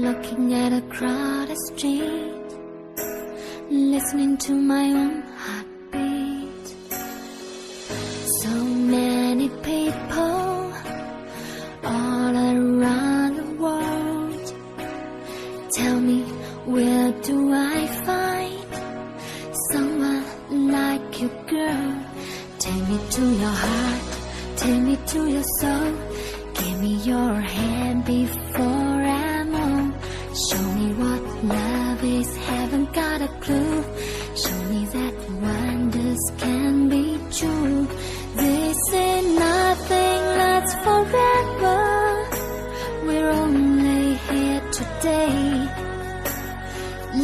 looking at a crowded street, listening to my own heartbeat. So many people all around the world. Tell me, where do I find someone like you, girl? Take me to your heart, take me to your soul. Give me your hand before I move. Show me what love is, haven't got a clue. Show me that wonders can be true. This ain't nothing lasts forever. We're only here today.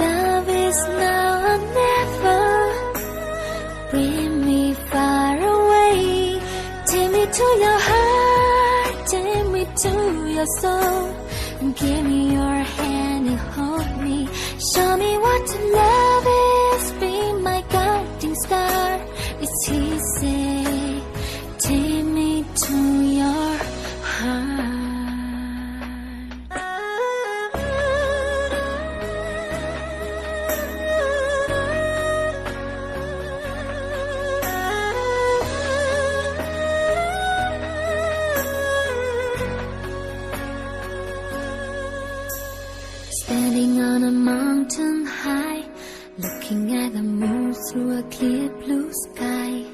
Love is now or never. Bring me far away. Take me to your heart, take me to your soul. Give me your hand and hold me. Show me what love is, be my guiding star. It's easy. Take me to your heart. Standing on a mountain high, looking at the moon through a clear blue sky.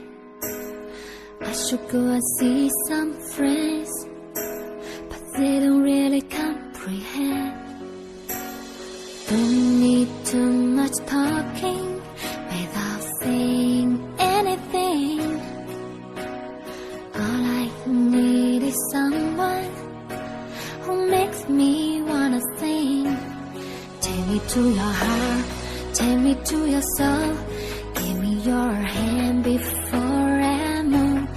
I should go and see some friends, but they don't really comprehend. Don't need too much talking without saying anything. All I need is someone who makes me wanna sing. Take me to your heart, take me to your soul. Give me your hand before I move.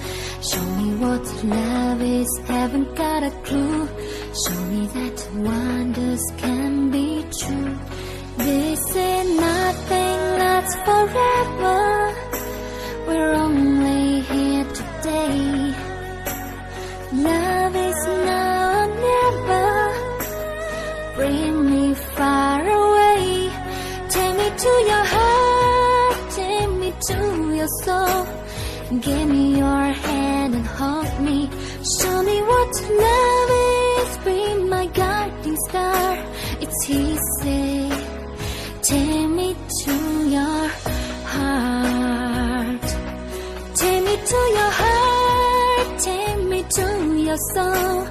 Show me what love is, haven't got a clue. Show me that wonders can be true. This ain't nothing lasts forever. We're only here today. Love is now or never. Bring me far away. Take me to your heart, take me to your soul. Give me your hand and hold me. Show me what love is, be my guiding star. It's easy. Take me to your heart, take me to your heart, take me to your soul.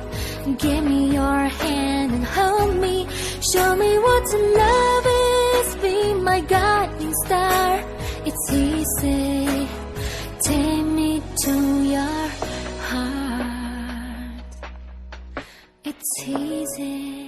Give me your hand and hold me. Show me what love is, be my guiding star. It's easy. Take me to your heart. It's easy.